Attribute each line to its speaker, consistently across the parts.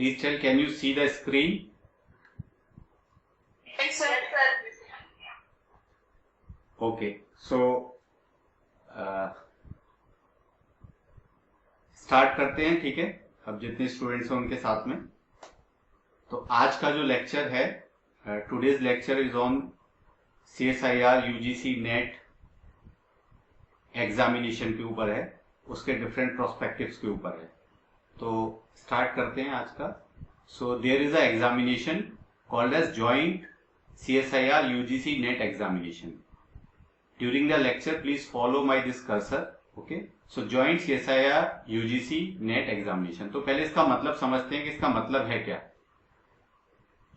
Speaker 1: Please tell, can you see the screen?
Speaker 2: Yes, sir.
Speaker 1: Okay, so start करते हैं, ठीक है। अब जितने स्टूडेंट्स हैं उनके साथ में, तो आज का जो लेक्चर है, today's lecture is on CSIR UGC NET examination के ऊपर है, उसके डिफरेंट प्रोस्पेक्टिव्स के ऊपर है। तो स्टार्ट करते हैं आज का। So there is a examination called as joint CSIR UGC NET examination. During the lecture please follow my this cursor, okay. So joint CSIR UGC NET examination. तो पहले इसका मतलब समझते हैं कि इसका मतलब है क्या।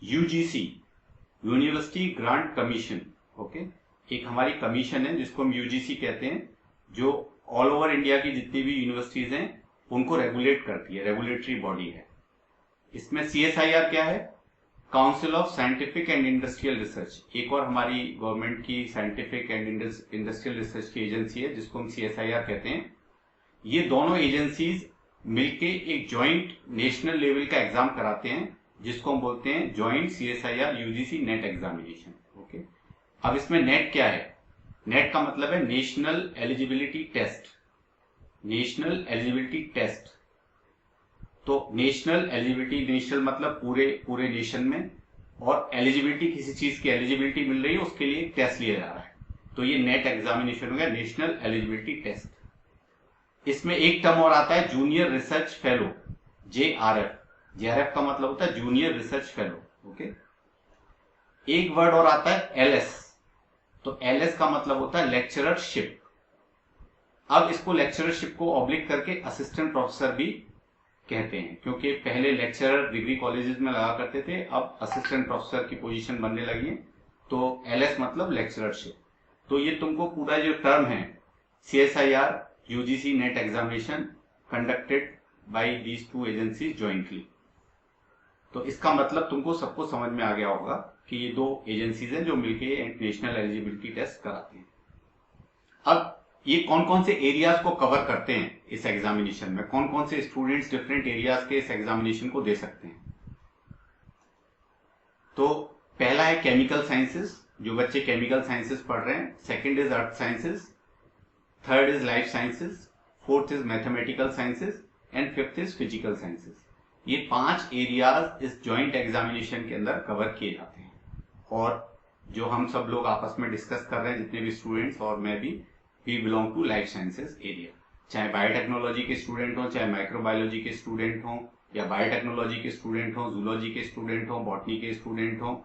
Speaker 1: UGC university grant commission, okay, एक हमारी कमीशन है जिसको हम UGC कहते हैं, जो ऑल ओवर इंडिया की जितनी भी यूनिवर्सिटीज हैं उनको रेगुलेट करती है, रेगुलेटरी बॉडी है। इसमें CSIR क्या है, council of scientific and industrial research, एक और हमारी गवर्नमेंट की साइंटिफिक एंड इंडस्ट्रियल रिसर्च की एजेंसी है जिसको हम CSIR कहते हैं। ये दोनों एजेंसीज मिलके एक ज्वाइंट नेशनल लेवल का एग्जाम कराते हैं जिसको हम बोलते हैं joint CSIR UGC NET examination, okay. अब इसमें नेट क्या है, नेट का मतलब है national eligibility test, national eligibility test. तो नेशनल एलिजिबिलिटी, नेशनल मतलब पूरे नेशन में, और एलिजिबिलिटी, किसी चीज की एलिजिबिलिटी मिल रही है उसके लिए टेस्ट लिया जा रहा है, तो ये नेट एग्जामिनेशन हो गया, नेशनल एलिजिबिलिटी टेस्ट। इसमें एक टर्म और आता है junior research fellow, JRF। JRF का मतलब होता है जूनियर रिसर्च फेलो, ओके। एक वर्ड और आता है LS, तो LS का मतलब होता है लेक्चररशिप। अब इसको लेक्चररशिप को ऑब्लिक करके असिस्टेंट प्रोफेसर भी कहते हैं, क्योंकि पहले लेक्चरर डिग्री कॉलेजेस में लगा करते थे, अब असिस्टेंट प्रोफेसर की पोजीशन बनने लगी है, तो LS मतलब लेक्चररशिप। तो ये तुमको पूरा जो टर्म है CSIR UGC NET examination conducted by these two agencies jointly, तो इसका मतलब तुमको सबको समझ में आ गया होगा कि ये दो एजेंसीज हैं जो मिलके नेशनल एलिजिबिलिटी टेस्ट कराते हैं। अब ये कौन कौन से एरियाज को कवर करते हैं इस एग्जामिनेशन में, कौन कौन से स्टूडेंट्स डिफरेंट एरियाज के इस एग्जामिनेशन को दे सकते हैं। तो पहला है केमिकल साइंसेस, जो बच्चे केमिकल साइंसेस पढ़ रहे हैं। Second is earth sciences, third is life sciences, fourth is mathematical sciences and fifth is physical sciences. ये 5 एरियाज इस जॉइंट एग्जामिनेशन के अंदर कवर किए जाते हैं, और जो हम सब लोग आपस में डिस्कस कर रहे हैं, जितने भी स्टूडेंट्स और मैं भी, we belong to life sciences area. चाहे बायोटेक्नोलॉजी के स्टूडेंट हो, चाहे माइक्रोबायोलॉजी के स्टूडेंट हो, या बायोटेक्नोलॉजी के स्टूडेंट हो, जूलॉजी के स्टूडेंट हो, बॉटनी के स्टूडेंट हो,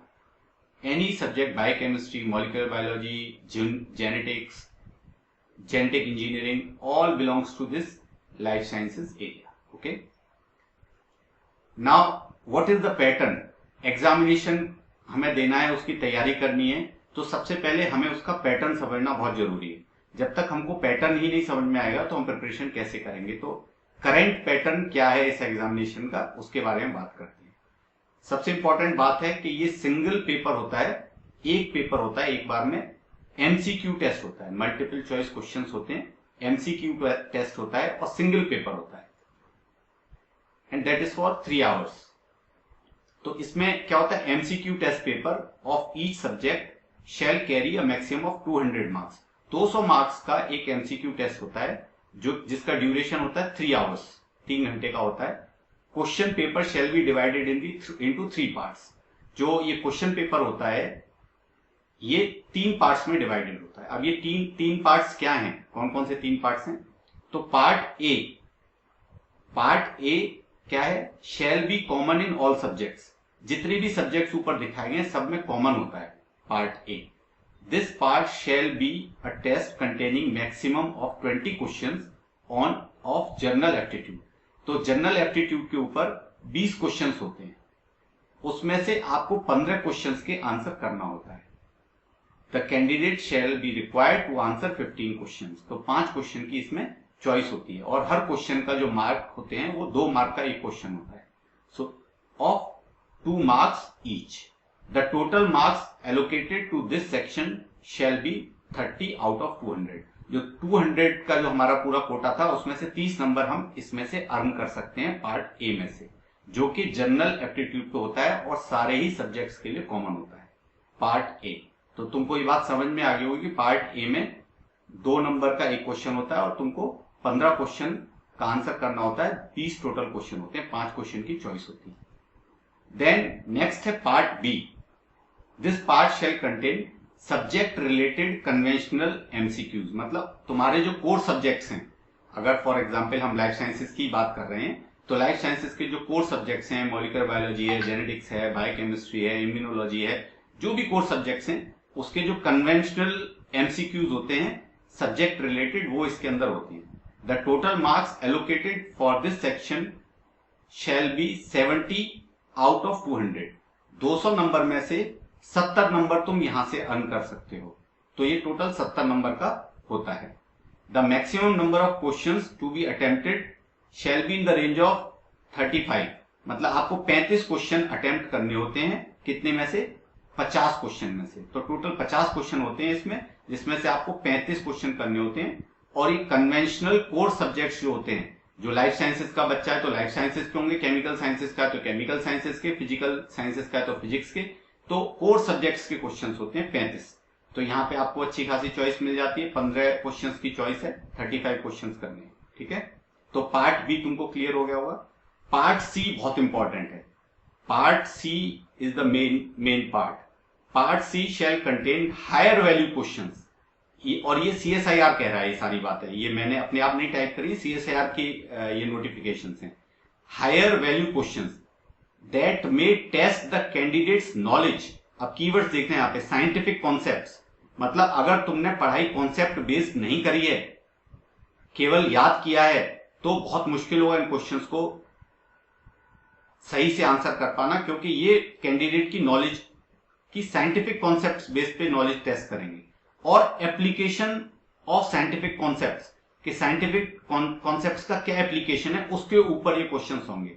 Speaker 1: any subject, biochemistry, molecular biology, genetics, genetic engineering, all belongs to this life sciences area, okay. Now what is the pattern, examination हमें देना है, उसकी तैयारी करनी है, तो सबसे पहले हमें उसका पैटर्न समझना बहुत जरूरी है। जब तक हमको पैटर्न ही नहीं समझ में आएगा तो हम प्रिपरेशन कैसे करेंगे। तो करंट पैटर्न क्या है इस एग्जामिनेशन का, उसके बारे में बात करते हैं। सबसे इंपॉर्टेंट बात है कि ये सिंगल पेपर होता है, एक पेपर होता है, एक बार में MCQ टेस्ट होता है, मल्टीपल चॉइस क्वेश्चंस होते हैं, MCQ टेस्ट होता है और सिंगल पेपर होता है, and that is for 3 hours. तो इसमें क्या होता है, MCQ test paper of each subject shall carry a maximum of 200 marks. 200 marks का एक MCQ टेस्ट होता है, जो जिसका ड्यूरेशन होता है 3 आवर्स, 3 घंटे का होता है। Question paper shall be divided into 3 parts. जो ये क्वेश्चन पेपर होता है ये 3 पार्ट्स में डिवाइडेड होता है। अब ये तीन पार्ट्स क्या हैं, कौन कौन से 3 पार्ट्स हैं। तो पार्ट ए क्या है, shall be common in all subjects. जितने भी सब्जेक्ट्स ऊपर दिखाए गए सब में कॉमन होता है part A. This part shall be a test containing maximum of 20 questions on of general aptitude. तो जनरल एप्टीट्यूड के ऊपर 20 क्वेश्चंस होते हैं, उसमें से आपको 15 क्वेश्चंस के आंसर करना होता है। The candidate shall be required to answer 15 questions। तो 5 क्वेश्चन की इसमें चॉइस होती है, और हर क्वेश्चन का जो मार्क होते हैं वो 2 मार्क का एक क्वेश्चन होता है। So of 2 marks each, the total marks allocated to this section shall be 30 out of 200। जो 200 का जो हमारा पूरा कोटा था उसमें से 30 नंबर हम इसमें से अर्न कर सकते हैं पार्ट ए में से। जो कि जनरल एप्टीट्यूड पे होता है और सारे ही सब्जेक्ट्स के लिए कॉमन होता है, पार्ट ए। तो तुमको ये बात समझ में आ गई होगी कि पार्ट ए में 2 नंबर का एक क्वेश्चन होता है और तुमको 15 क्वेश्चन का आंसर करना होता है। 20 टोटल क्वेश्चन होते हैं, 5 क्वेश्चन की चॉइस होती है। देन नेक्स्ट है part B. This part shall contain subject related conventional MCQs. मतलब तुम्हारे जो कोर सब्जेक्ट्स हैं, अगर फॉर एग्जांपल हम लाइफ साइंसेस की बात कर रहे हैं तो लाइफ साइंसेस के जो कोर सब्जेक्ट्स हैं, मॉलिक्यूलर बायोलॉजी है, जेनेटिक्स है, बायोकेमिस्ट्री है, इम्यूनोलॉजी है, जो भी कोर सब्जेक्ट्स हैं उसके जो कन्वेंशनल एमसीक्यूज होते हैं सब्जेक्ट रिलेटेड, वो इसके अंदर होती हैं। The total marks allocated for this section shall B 70 out of 200। 200 number में से 70 नंबर तुम यहां से अर्न कर सकते हो, तो ये टोटल 70 नंबर का होता है। The maximum number of questions to be attempted shall be in the range of 35। मतलब आपको 35 क्वेश्चन अटेम्प्ट करने होते हैं, कितने में से? 50 क्वेश्चन में से। तो टोटल 50 क्वेश्चन होते हैं इसमें, जिसमें से आपको 35 क्वेश्चन करने होते हैं। और ये कन्वेंशनल कोर सब्जेक्ट्स जो होते हैं, जो लाइफ साइंसेस का बच्चा है तो लाइफ साइंसेस के होंगे, केमिकल साइंसेस का तो केमिकल साइंसेस के, फिजिकल साइंसेस का तो फिजिक्स के, तो कोर सब्जेक्ट्स के क्वेश्चन होते हैं 35। तो यहाँ पे आपको अच्छी खासी चॉइस मिल जाती है, 15 क्वेश्चन की चॉइस है, 35 क्वेश्चन करने हैं, ठीक है। तो पार्ट बी तुमको क्लियर हो गया होगा। पार्ट सी बहुत इंपॉर्टेंट है। Part C is the main part. Part C shall contain higher value questions. और ये सीएसआईआर कह रहा है, ये सारी बात है, ये मैंने अपने आप नहीं टाइप करी, सीएसआईआर की ये नोटिफिकेशन हैं। Higher value questions that may test the candidate's knowledge. अब कीवर्ड्स देखते हैं यहाँ पे, साइंटिफिक कॉन्सेप्ट्स। मतलब अगर तुमने पढ़ाई कॉन्सेप्ट बेस्ड नहीं करी है, केवल याद किया है, तो बहुत मुश्किल होगा इन क्वेश्चंस को सही से आंसर कर पाना, क्योंकि ये कैंडिडेट की नॉलेज की साइंटिफिक कॉन्सेप्ट्स बेस पे नॉलेज टेस्ट करेंगे। और एप्लीकेशन ऑफ साइंटिफिक कॉन्सेप्ट्स, कि साइंटिफिक कॉन्सेप्ट्स का क्या एप्लीकेशन है, उसके ऊपर ये क्वेश्चंस होंगे।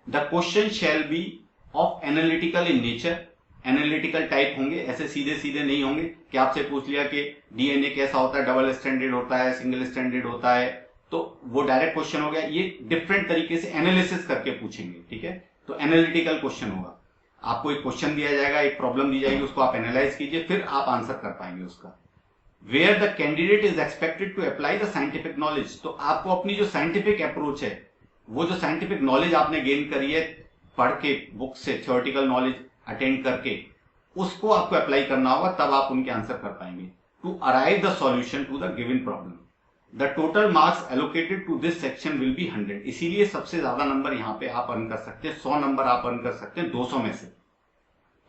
Speaker 1: The question shall be of analytical in nature. Analytical type होंगे, ऐसे सीधे सीधे नहीं होंगे कि आपसे पूछ लिया कि डीएनए कैसा होता है, डबल स्टैंडर्ड होता है, सिंगल स्टैंडर्ड होता है, तो वो डायरेक्ट क्वेश्चन हो गया। ये डिफरेंट तरीके से एनालिसिस करके पूछेंगे, ठीक है। तो एनालिटिकल क्वेश्चन होगा, आपको एक क्वेश्चन दिया जाएगा, एक प्रॉब्लम दी जाएगी, उसको आप एनालाइज कीजिए, फिर आप आंसर कर पाएंगे उसका। Where the candidate is expected to apply the scientific knowledge. तो आपको अपनी जो साइंटिफिक अप्रोच है, वो जो साइंटिफिक नॉलेज आपने गेन करी है पढ़ के, बुक से थ्योरेटिकल नॉलेज अटेंड करके, उसको आपको अप्लाई करना होगा, तब आप उनके आंसर कर पाएंगे। To arrive the solution to the given problem. The total marks allocated to this section will be 100। इसीलिए सबसे ज्यादा नंबर यहाँ पे आप अर्न कर सकते हैं, 100 नंबर आप अर्न कर सकते हैं 200 में से।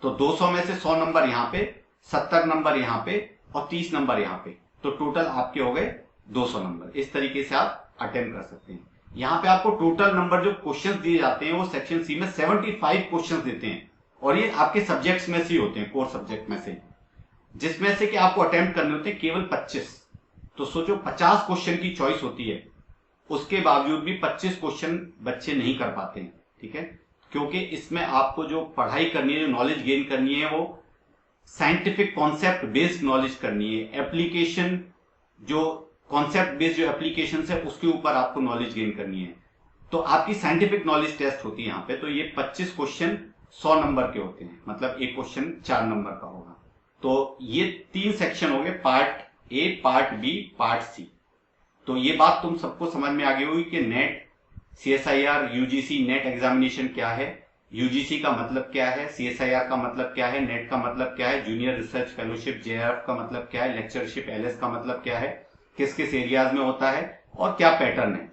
Speaker 1: तो 200 में से 100 नंबर यहाँ पे, 70 नंबर यहाँ पे और 30 नंबर यहाँ पे, तो टोटल आपके हो गए 200 नंबर। इस तरीके से आप अटेम्प्ट कर सकते हैं। यहाँ पे आपको टोटल नंबर जो क्वेश्चंस दिए जाते हैं वो सेक्शन सी में 75 क्वेश्चंस देते हैं, और ये आपके सब्जेक्ट्स में से होते हैं, कोर सब्जेक्ट में से, जिसमें से कि आपको अटेम्प्ट करने होते हैं केवल 25। तो सोचो 50 क्वेश्चन की चॉइस होती है, उसके बावजूद भी 25 क्वेश्चन बच्चे नहीं कर पाते हैं, ठीक है। क्योंकि इसमें आपको जो पढ़ाई करनी है, जो नॉलेज गेन करनी है, वो साइंटिफिक कॉन्सेप्ट बेस्ड नॉलेज करनी है। एप्लीकेशन, जो कॉन्सेप्ट बेस्ड जो एप्लीकेशन है, उसके ऊपर आपको नॉलेज गेन करनी है। तो आपकी साइंटिफिक नॉलेज टेस्ट होती है यहाँ पे। तो ये 25 क्वेश्चन 100 नंबर के होते हैं, मतलब एक क्वेश्चन 4 नंबर का होगा। तो ये 3 सेक्शन हो गए, part A, part B, part C. तो ये बात तुम सबको समझ में आ गई होगी कि net, CSIR, UGC net examination क्या है, यूजीसी का मतलब क्या है, सीएसआईआर का मतलब क्या है, नेट का मतलब क्या है, जूनियर रिसर्च फेलोशिप जेआरएफ का मतलब क्या है, लेक्चरशिप एलएस का मतलब क्या है, किस किस एरियाज में होता है और क्या पैटर्न है।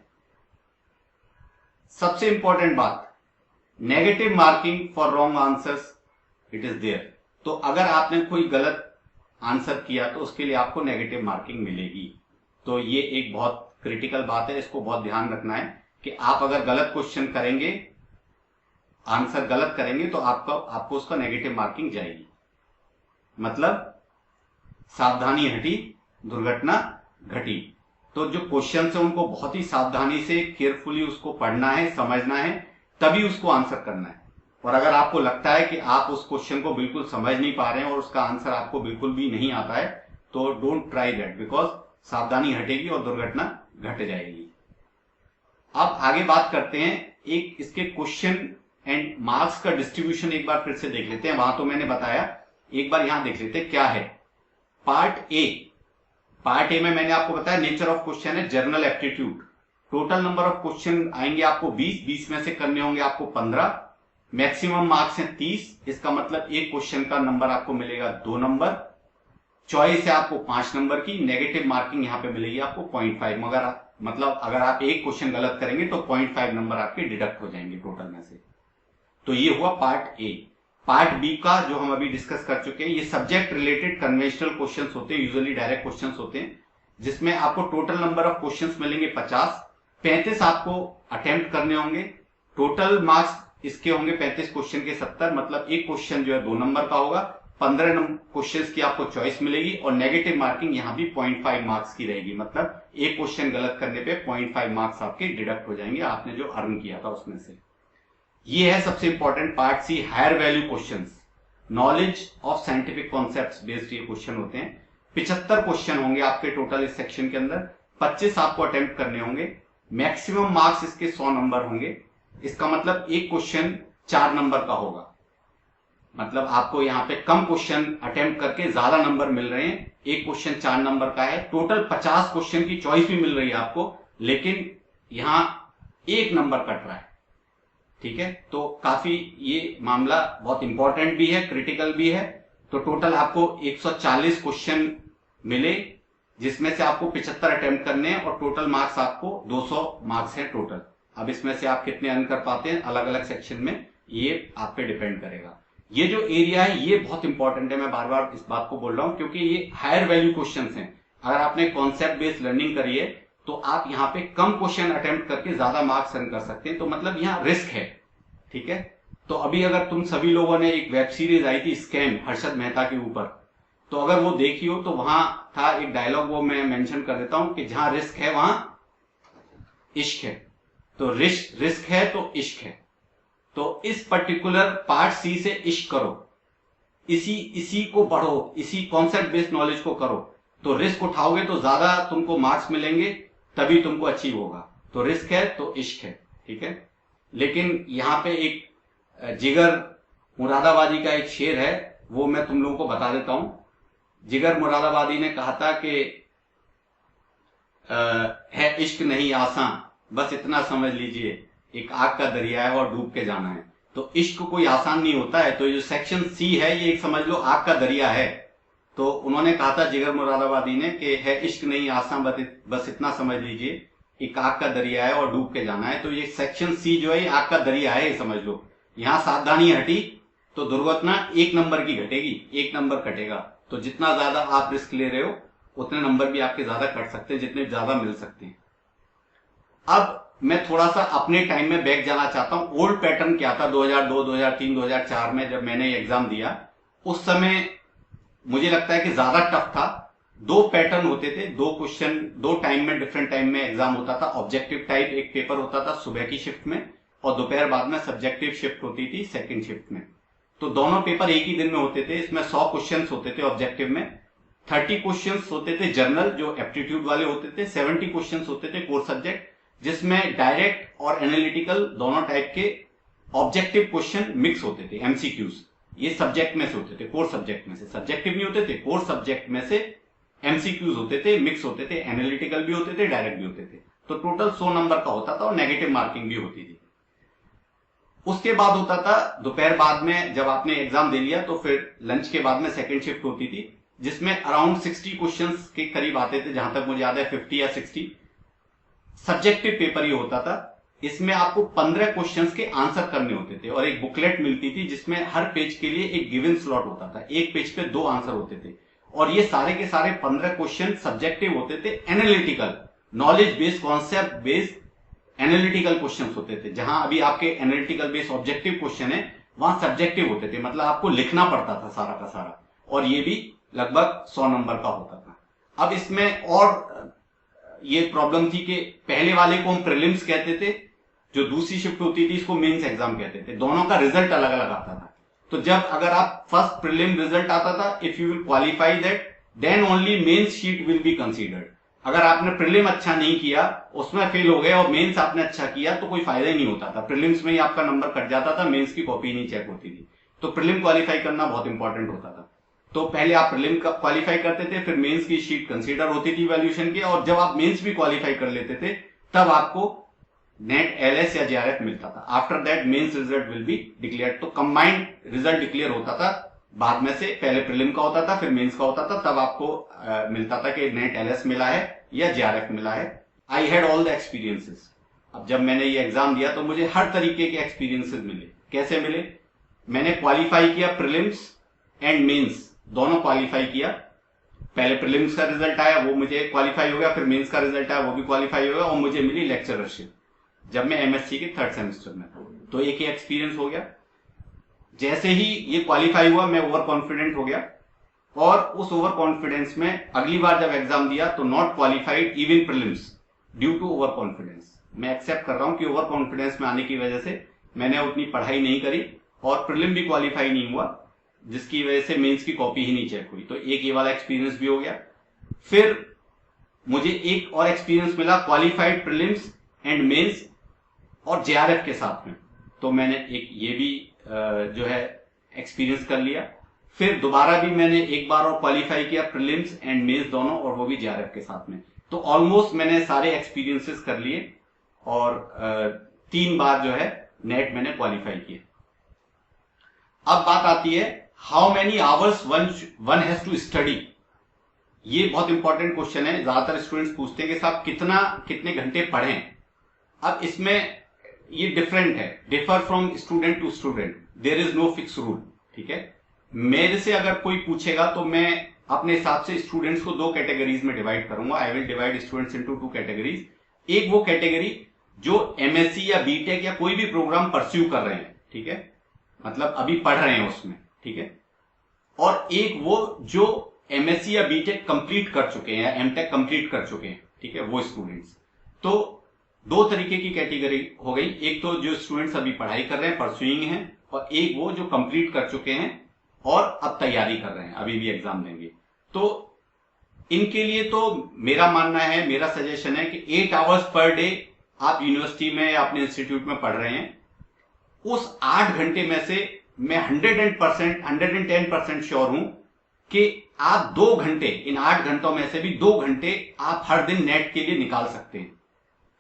Speaker 1: सबसे इंपॉर्टेंट बात, negative marking for wrong answers it is there. तो अगर आपने कोई गलत आंसर किया तो उसके लिए आपको नेगेटिव मार्किंग मिलेगी। तो ये एक बहुत क्रिटिकल बात है, इसको बहुत ध्यान रखना है कि आप अगर गलत क्वेश्चन करेंगे, आंसर गलत करेंगे, तो आपको उसका नेगेटिव मार्किंग जाएगी। मतलब सावधानी हटी दुर्घटना घटी। तो जो क्वेश्चन है उनको बहुत ही सावधानी से, केयरफुली उसको पढ़ना है, समझना है, तभी उसको आंसर करना है। और अगर आपको लगता है कि आप उस क्वेश्चन को बिल्कुल समझ नहीं पा रहे हैं और उसका आंसर आपको बिल्कुल भी नहीं आता है, तो डोंट ट्राई दैट, बिकॉज सावधानी हटेगी और दुर्घटना घट जाएगी। अब आगे बात करते हैं एक इसके क्वेश्चन एंड मार्क्स का डिस्ट्रीब्यूशन एक बार फिर से देख लेते हैं। वहां तो मैंने बताया, एक बार यहां देख लेते हैं क्या है। पार्ट ए में मैंने आपको बताया नेचर ऑफ क्वेश्चन है general aptitude. Total number of question आएंगे आपको 20 में से करने होंगे आपको 15। मैक्सिमम मार्क्स हैं 30। इसका मतलब एक क्वेश्चन का नंबर आपको मिलेगा 2 नंबर। चॉइस है आपको 5 नंबर की। नेगेटिव मार्किंग यहां पे मिलेगी आपको 0.5। मगर मतलब अगर आप एक क्वेश्चन गलत करेंगे तो 0.5 नंबर आपके डिडक्ट हो जाएंगे टोटल में से। तो ये हुआ पार्ट ए। पार्ट बी का जो हम अभी डिस्कस कर चुके हैं, ये सब्जेक्ट रिलेटेड कन्वेंशनल क्वेश्चंस होते हैं, यूजुअली डायरेक्ट क्वेश्चंस होते हैं, जिसमें आपको टोटल नंबर ऑफ क्वेश्चंस मिलेंगे 50। 35 आपको अटेम्प्ट करने होंगे। टोटल मार्क्स इसके होंगे 35 क्वेश्चन के 70। मतलब एक क्वेश्चन जो है 2 नंबर का होगा। 15 क्वेश्चंस की आपको चॉइस मिलेगी और नेगेटिव मार्किंग यहां भी 0.5 मार्क्स की रहेगी। मतलब एक क्वेश्चन गलत करने पे 0.5 मार्क्स आपके डिडक्ट हो जाएंगे आपने जो अर्न किया था उसमें से। ये है सबसे important part C, higher value questions. Knowledge of scientific concepts based ये क्वेश्चन होते हैं। 75 क्वेश्चन होंगे आपके टोटल इस सेक्शन के अंदर। 25 आपको अटेम्प्ट करने होंगे। मैक्सिमम मार्क्स इसके 100 नंबर होंगे। इसका मतलब एक क्वेश्चन 4 नंबर का होगा। मतलब आपको यहां पे कम क्वेश्चन अटेम्प्ट करके ज्यादा नंबर मिल रहे हैं। एक क्वेश्चन 4 नंबर का है। टोटल 50 क्वेश्चन की चॉइस भी मिल रही है आपको, लेकिन यहां 1 नंबर कट रहा है। ठीक है, तो काफी ये मामला बहुत इंपॉर्टेंट भी है, क्रिटिकल भी है। तो टोटल आपको 140 क्वेश्चन मिले, जिसमें से आपको 75 अटेम्प्ट करने हैं और टोटल मार्क्स आपको 200 मार्क्स है टोटल। अब इसमें से आप कितने अर्न कर पाते हैं अलग अलग सेक्शन में, ये आप पे डिपेंड करेगा। ये जो एरिया है ये बहुत इंपॉर्टेंट है, मैं बार बार इस बात को बोल रहा हूं क्योंकि ये हायर वैल्यू क्वेश्चंस हैं। अगर आपने कॉन्सेप्ट बेस्ड लर्निंग करी है तो आप यहाँ पे कम क्वेश्चन अटेम्प्ट करके ज्यादा मार्क्स अर्न कर सकते हैं। तो मतलब यहाँ रिस्क है। ठीक है, तो अभी अगर तुम सभी लोगों ने, एक वेब सीरीज आई थी स्कैम हर्षद मेहता के ऊपर, तो अगर वो देखी हो तो वहां था एक डायलॉग, वो मैं मेंशन कर देता हूं कि जहां रिस्क है वहां इश्क है। तो रिस्क है तो इश्क है। तो इस पर्टिकुलर पार्ट सी से इश्क करो, इसी को पढ़ो, इसी कॉन्सेप्ट बेस्ड नॉलेज को करो। तो रिस्क उठाओगे तो ज्यादा तुमको मार्क्स मिलेंगे, तभी तुमको अचीव होगा। तो रिस्क है तो इश्क है। ठीक है, लेकिन यहां पे एक जिगर मुरादाबादी का एक शेर है, वो मैं तुम लोगों को बता देता हूं। जिगर मुरादाबादी ने कहा था कि है इश्क नहीं आसान, बस इतना समझ लीजिए, एक आग का दरिया है और डूब के जाना है। तो इश्क कोई आसान नहीं होता है। तो ये जो सेक्शन सी है ये एक समझ लो आग का दरिया है। तो उन्होंने कहा था जिगर मुरादाबादी ने कि है इश्क नहीं आसान, बस इतना समझ लीजिए, एक आग का दरिया है और डूब के जाना है। तो ये सेक्शन सी जो है आग का दरिया है, ये समझ लो। यहां सावधानी हटी तो दुर्घटना 1 नंबर की घटेगी, 1 नंबर कटेगा। तो जितना ज्यादा आप रिस्क ले रहे हो उतने नंबर भी आपके ज्यादा कट सकते हैं, जितने ज्यादा मिल सकते हैं। अब मैं थोड़ा सा अपने टाइम में बैक जाना चाहता हूं। ओल्ड पैटर्न क्या था 2002, 2003, 2004 में जब मैंने एग्जाम दिया, उस समय मुझे लगता है कि ज्यादा टफ था। 2 पैटर्न होते थे, 2 क्वेश्चन 2 टाइम में, डिफरेंट टाइम में एग्जाम होता था। ऑब्जेक्टिव टाइप एक पेपर होता था सुबह की शिफ्ट में, और दोपहर बाद में सब्जेक्टिव शिफ्ट होती थी सेकेंड शिफ्ट में। तो दोनों पेपर एक ही दिन में होते थे। इसमें 100 क्वेश्चन होते थे ऑब्जेक्टिव में, 30 क्वेश्चन होते थे जनरल जो एप्टीट्यूड वाले होते थे, 70 क्वेश्चन होते थे कोर सब्जेक्ट, जिसमें डायरेक्ट और एनालिटिकल दोनों टाइप के ऑब्जेक्टिव क्वेश्चन मिक्स होते थे, एमसीक्यूज। ये सब्जेक्ट में से होते थे, कोर सब्जेक्ट में से। सब्जेक्टिव नहीं होते थे, कोर सब्जेक्ट में से एमसीक्यूज होते थे, मिक्स होते थे, एनालिटिकल भी होते थे, डायरेक्ट भी होते थे। तो टोटल 100 नंबर का होता था और नेगेटिव मार्किंग भी होती थी। उसके बाद होता था दोपहर बाद में, जब आपने एग्जाम दे लिया तो फिर लंच के बाद में सेकेंड शिफ्ट होती थी, जिसमें अराउंड 60 क्वेश्चन के करीब आते थे, जहां तक मुझे याद है 50 या 60। सब्जेक्टिव पेपर ये होता था। इसमें आपको 15 क्वेश्चंस के आंसर करने होते थे और एक बुकलेट मिलती थी जिसमें हर पेज के लिए एक गिवन स्लॉट होता था। एक पेज पे 2 आंसर होते थे और ये सारे के सारे 15 क्वेश्चन सब्जेक्टिव होते थे, analytical, knowledge based, concept based analytical question होते थे। जहां अभी आपके एनालिटिकल बेस्ड ऑब्जेक्टिव क्वेश्चन है, वहां सब्जेक्टिव होते थे, मतलब आपको लिखना पड़ता था सारा का सारा, और ये भी लगभग 100 नंबर का होता था। अब इसमें और ये प्रॉब्लम थी कि पहले वाले को हम प्रीलिम्स कहते थे, जो दूसरी शिफ्ट होती थी इसको मेंस एग्जाम कहते थे। दोनों का रिजल्ट अलग अलग आता था। तो जब अगर आप फर्स्ट प्रीलिम रिजल्ट आता था, if you will qualify that, then only mains sheet will be considered. अगर आपने प्रीलिम अच्छा नहीं किया, उसमें फेल हो गए और मेंस आपने अच्छा किया तो कोई फायदा ही नहीं होता था। प्रीलिम्स में ही आपका नंबर कट जाता था, मेंस की कॉपी नहीं चेक होती थी। तो प्रीलिम क्वालिफाई करना बहुत इंपॉर्टेंट होता था। तो पहले आप प्रीलिम का क्वालिफाई करते थे, फिर मेंस की शीट कंसीडर होती थी वैल्यूएशन की, और जब आप मेंस भी क्वालिफाई कर लेते थे तब आपको नेट एलएस या जेआरएफ मिलता था। After that mains result will be declared. तो कंबाइंड रिजल्ट डिक्लेयर होता था बाद में से, पहले प्रीलिम का होता था फिर मेंस का होता था, तब आपको मिलता था कि नेट एलएस मिला है या जेआरएफ मिला है। I had all the experiences. अब जब मैंने ये एग्जाम दिया तो मुझे हर तरीके के एक्सपीरियंसेस मिले। कैसे मिले? मैंने क्वालिफाई किया, प्रीलिम्स एंड मेंस दोनों क्वालिफाई किया। पहले प्रीलिम्स का रिजल्ट आया, वो मुझे क्वालिफाई हो गया, फिर मेंस का रिजल्ट आया, वो भी क्वालिफाई हो गया, और मुझे मिली लेक्चररशिप जब मैं एमएससी के 3rd सेमेस्टर में था। तो एक ही एक्सपीरियंस हो गया। जैसे ही ये क्वालिफाई हुआ मैं ओवर कॉन्फिडेंट हो गया, और उस ओवर कॉन्फिडेंस में अगली बार जब एग्जाम दिया तो not qualified even prelims due to over confidence. मैं एक्सेप्ट कर रहा हूं कि ओवर कॉन्फिडेंस में आने की वजह से मैंने उतनी पढ़ाई नहीं करी और प्रीलिम भी क्वालिफाई नहीं हुआ, जिसकी वजह से मेंस की कॉपी ही नहीं चेक हुई। तो एक ये वाला एक्सपीरियंस भी हो गया। फिर मुझे एक और एक्सपीरियंस मिला, क्वालिफाइड प्रीलिम्स एंड मेंस और जेआरएफ के साथ में। तो मैंने एक ये भी जो है एक्सपीरियंस कर लिया। फिर दोबारा भी मैंने एक बार और क्वालिफाई किया, प्रीलिम्स एंड मेंस दोनों, और वो भी जेआरएफ के साथ में। तो ऑलमोस्ट मैंने सारे एक्सपीरियंसेस कर लिए, और 3 बार जो है नेट मैंने क्वालिफाई किया। अब बात आती है how many hours one has to study. ये बहुत इंपॉर्टेंट क्वेश्चन है, ज्यादातर स्टूडेंट्स पूछते हैं कि साहब कितने घंटे पढ़ें। अब इसमें ये डिफरेंट है, differ from student to student, there is no fix rule. ठीक है, मेरे से अगर कोई पूछेगा तो मैं अपने हिसाब से स्टूडेंट्स को 2 कैटेगरीज में डिवाइड करूंगा। I will divide students into 2 categories. एक वो कैटेगरी जो एमएससी या बीटेक या कोई भी प्रोग्राम परस्यू कर रहे हैं, ठीक है, मतलब अभी पढ़ रहे हैं उसमें, ठीक है, और एक वो जो एमएससी या बीटेक कंप्लीट कर चुके हैं या एमटेक कंप्लीट कर चुके हैं, ठीक है, वो स्टूडेंट्स। तो 2 तरीके की कैटेगरी हो गई। एक तो जो स्टूडेंट्स अभी पढ़ाई कर रहे हैं, परस्यूइंग हैं, और एक वो जो कंप्लीट कर चुके हैं और अब तैयारी कर रहे हैं, अभी भी एग्जाम देंगे। तो इनके लिए तो मेरा मानना है, मेरा सजेशन है कि 8 आवर्स पर डे आप यूनिवर्सिटी में या अपने इंस्टीट्यूट में पढ़ रहे हैं, उस 8 घंटे में से मैं 110% श्योर हूं कि आप 2 घंटे, इन 8 घंटों में से भी 2 घंटे आप हर दिन नेट के लिए निकाल सकते हैं।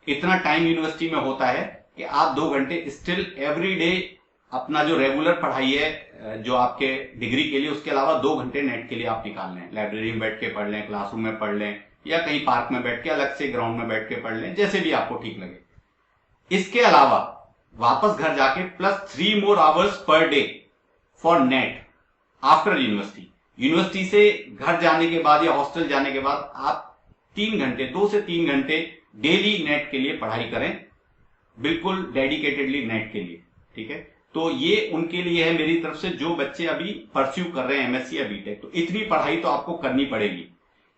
Speaker 1: इतना टाइम यूनिवर्सिटी में होता है कि आप 2 घंटे स्टिल एवरी डे अपना जो रेगुलर पढ़ाई है जो आपके डिग्री के लिए, उसके अलावा 2 घंटे नेट के लिए आप निकाल लें। लाइब्रेरी में बैठ के पढ़ लें, क्लासरूम में पढ़ लें, या कहीं पार्क में बैठ के, अलग से ग्राउंड में बैठ के पढ़ लें, जैसे भी आपको ठीक लगे। इसके अलावा वापस घर जाके plus 3 more hours per day for net after university. University से घर जाने के बाद या हॉस्टल जाने के बाद आप 3 घंटे, 2 से 3 घंटे डेली नेट के लिए पढ़ाई करें, बिल्कुल डेडिकेटेडली नेट के लिए। ठीक है, तो ये उनके लिए है मेरी तरफ से जो बच्चे अभी परस्यू कर रहे हैं एमएससी या बीटेक। तो इतनी पढ़ाई तो आपको करनी पड़ेगी।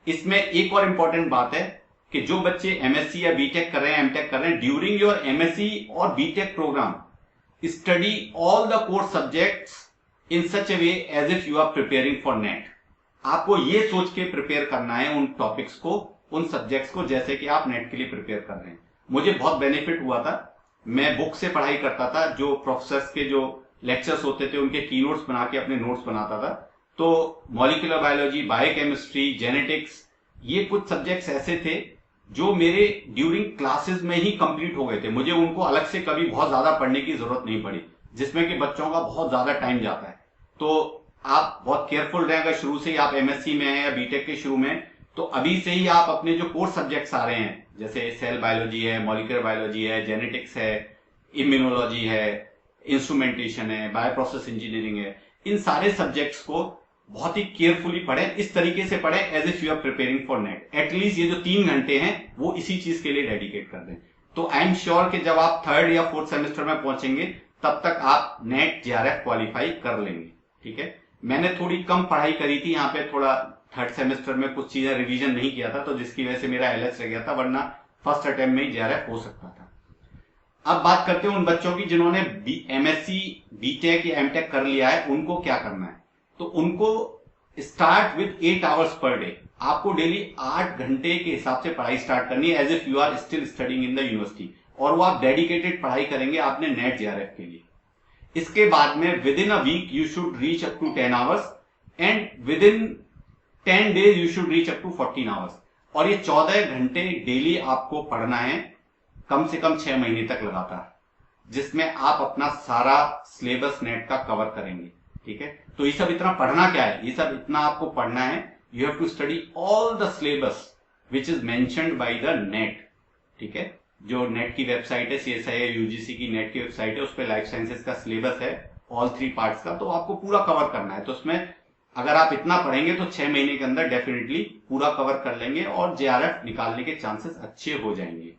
Speaker 1: इसमें एक और इंपॉर्टेंट बात है कि जो बच्चे एमएससी या बीटेक कर रहे हैं, एमटेक कर रहे हैं, ड्यूरिंग योर एमएससी और BTech program study all the course subjects in such a way as if you are preparing for NET. आपको ये सोच के प्रिपेयर करना है उन टॉपिक्स को, उन सब्जेक्ट्स को, जैसे कि आप नेट के लिए प्रिपेयर कर रहे हैं। मुझे बहुत बेनिफिट हुआ था, मैं बुक से पढ़ाई करता था, जो प्रोफेसर्स के जो लेक्चर्स होते थे उनके की नोट्स बना के अपने नोट्स बनाता था। तो मॉलिक्यूलर बायोलॉजी, बायोकेमिस्ट्री, जेनेटिक्स, ये कुछ सब्जेक्ट्स ऐसे थे जो मेरे ड्यूरिंग क्लासेस में ही कंप्लीट हो गए थे। मुझे उनको अलग से कभी बहुत ज्यादा पढ़ने की जरूरत नहीं पड़ी, जिसमें कि बच्चों का बहुत ज्यादा टाइम जाता है। तो आप बहुत केयरफुल रहें, अगर शुरू से ही आप एमएससी में हैं या बीटेक के शुरू में, तो अभी से ही आप अपने जो कोर्स सब्जेक्ट्स आ रहे हैं, जैसे सेल बायोलॉजी है, मॉलिक्यूलर बायोलॉजी है, जेनेटिक्स है, इम्यूनोलॉजी है, इंस्ट्रूमेंटेशन है, बायोप्रोसेस इंजीनियरिंग है, इन सारे सब्जेक्ट्स को बहुत ही केयरफुली पढ़ें, इस तरीके से पढ़ें as if you are preparing for NET. At least ये जो 3 घंटे हैं वो इसी चीज के लिए डेडिकेट कर दें। तो आई एम श्योर कि जब आप 3rd या 4th सेमेस्टर में पहुंचेंगे तब तक आप नेट जेआरएफ क्वालिफाई कर लेंगे। ठीक है, मैंने थोड़ी कम पढ़ाई करी थी यहाँ पे, थोड़ा 3rd सेमेस्टर में कुछ चीजें रिवीजन नहीं किया था, तो जिसकी वजह से मेरा एलएस रह गया था, वरना फर्स्ट अटेम्प्ट में ही जेआरएफ हो सकता था। अब बात करते हैं उन बच्चों की जिन्होंने एमएससी, बीटेक या एमटेक कर लिया है, उनको क्या करना है। तो उनको start with 8 hours per day. आपको डेली 8 घंटे के हिसाब से पढ़ाई स्टार्ट करनी है, as if you are still studying in the university, और वो आप डेडिकेटेड पढ़ाई करेंगे आपने नेट जेआरएफ के लिए। इसके बाद में within a week you should reach up to 10 hours and within 10 days you should reach up to 14 hours. और ये 14 घंटे डेली आपको पढ़ना है, कम से कम 6 महीने तक लगातार, जिसमें आप अपना सारा सिलेबस नेट का कवर करेंगे। ठीक है, तो ये सब इतना पढ़ना क्या है, ये सब इतना आपको पढ़ना है, you have to study all the syllabus which is mentioned by the NET. ठीक है, जो नेट की वेबसाइट है, CSIR UGC की नेट की वेबसाइट है, उस पर लाइफ साइंसेज का सिलेबस है ऑल 3 पार्ट्स का, तो आपको पूरा कवर करना है। तो उसमें अगर आप इतना पढ़ेंगे तो 6 महीने के अंदर डेफिनेटली पूरा कवर कर लेंगे और JRF निकालने के चांसेस अच्छे हो जाएंगे।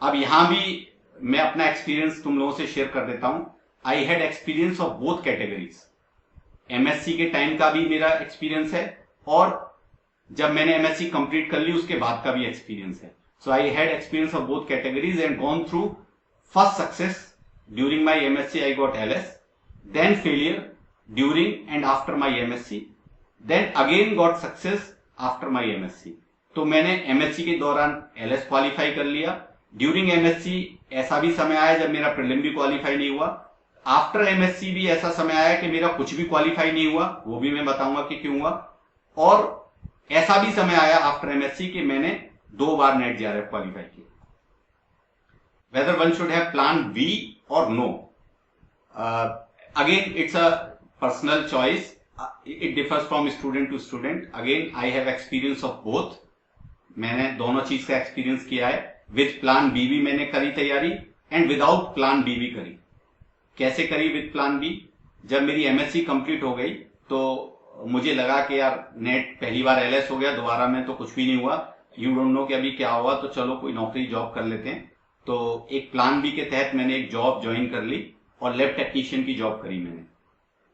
Speaker 1: अब यहां भी मैं अपना एक्सपीरियंस तुम लोगों से शेयर कर देता हूं। आई had experience of both categories. MSc के टाइम का भी मेरा एक्सपीरियंस है और जब मैंने MSc कंप्लीट कर ली उसके बाद का भी एक्सपीरियंस है। So I had experience of both categories and gone through first success during my MSc I got LS, then failure during and after my MSc, then again got success after my MSc। तो मैंने MSc के दौरान LS qualify कर लिया। During MSc ऐसा भी समय आया जब मेरा प्रीलिम भी क्वालिफाई नहीं हुआ। आफ्टर MSc भी ऐसा समय आया कि मेरा कुछ भी क्वालिफाई नहीं हुआ, वो भी मैं बताऊंगा कि क्यों हुआ। और ऐसा भी समय आया आफ्टर MSc कि मैंने 2 बार नेट JRF क्वालिफाई किया। Whether one should have plan B और no, again it's a personal choice, it differs from student to student. Again I have experience of both, मैंने दोनों चीज का एक्सपीरियंस किया है। विद प्लान बी भी मैंने करी तैयारी एंड विदाउट प्लान बी भी करी। कैसे करी विद प्लान बी? जब मेरी MSc कंप्लीट हो गई तो मुझे लगा कि यार नेट पहली बार LS हो गया, दोबारा में तो कुछ भी नहीं हुआ, यू डोंट नो कि अभी क्या हुआ, तो चलो कोई नौकरी जॉब कर लेते हैं। तो एक प्लान बी के तहत मैंने एक जॉब ज्वाइन कर ली और लैब टेक्नीशियन की जॉब करी मैंने।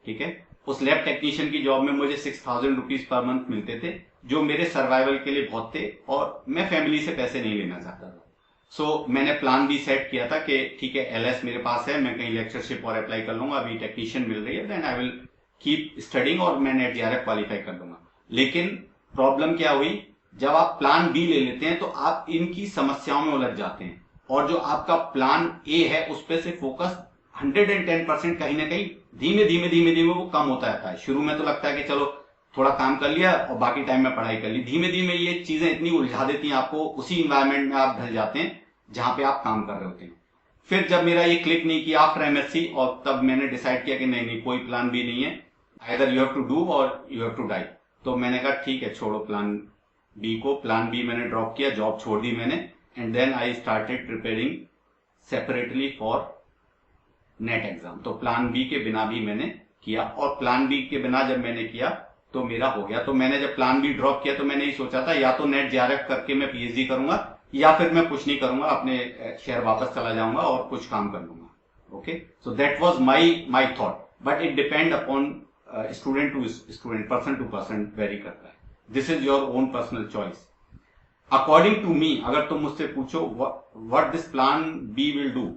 Speaker 1: ठीक है, उस लैब टेक्नीशियन की जॉब में मुझे 6000 रुपीज पर मंथ मिलते थे, जो मेरे सर्वाइवल के लिए बहुत थे और मैं फैमिली से पैसे नहीं लेना चाहता था। सो मैंने प्लान बी सेट किया था कि ठीक है LS मेरे पास है, मैं कहीं लेक्चरशिप और अप्लाई कर लूंगा, अभी टेक्नीशियन मिल रही है, then I will keep studying और मैं नेट JRF क्वालिफाई कर लूंगा। लेकिन प्रॉब्लम क्या हुई, जब आप प्लान बी ले लेते हैं तो आप इनकी समस्याओं में उलझ जाते हैं और जो आपका प्लान ए है उस पर से फोकस 110% कहीं ना कहीं धीमे धीमे वो कम होता रहता है। शुरू में तो लगता है कि चलो थोड़ा काम कर लिया और बाकी टाइम में पढ़ाई कर ली, धीमे धीमे ये चीजें इतनी उलझा देती हैं आपको, उसी इन्वायरमेंट में आप ढल जाते हैं जहां पे आप काम कर रहे होते हैं। फिर जब मेरा ये क्लिक नहीं किया आफ्टर MSc, और तब मैंने डिसाइड किया कि नहीं कोई प्लान बी नहीं है, either you have to do और यू हैव टू डाई। तो मैंने कहा ठीक है छोड़ो प्लान बी को, प्लान बी मैंने ड्रॉप किया, जॉब छोड़ दी मैंने, and then I started preparing separately for NET exam. तो प्लान बी के बिना भी मैंने किया, और प्लान बी के बिना जब मैंने किया तो मेरा हो गया। तो मैंने जब प्लान बी ड्रॉप किया तो मैंने ये सोचा था या तो नेट JRF करके मैं PhD करूंगा या फिर मैं कुछ नहीं करूंगा, अपने शहर वापस चला जाऊंगा और कुछ काम कर लूंगा। Okay, so that was my thought, but it depend upon student to student, person to person vary करता है। This is your own personal choice. According to me, अगर तुम मुझसे पूछो what this plan B will do,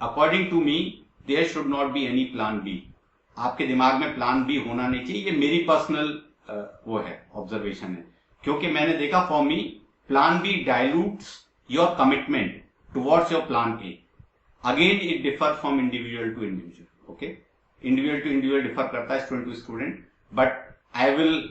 Speaker 1: according to me there should not be any plan B. आपके दिमाग में plan B होना नहीं चाहिए, ये मेरी पर्सनल वो है, ऑब्जर्वेशन है, क्योंकि मैंने देखा for me plan B dilutes your commitment towards your plan A. Again it differ from individual to individual. Okay, individual to individual differ करता है, student to student, but I will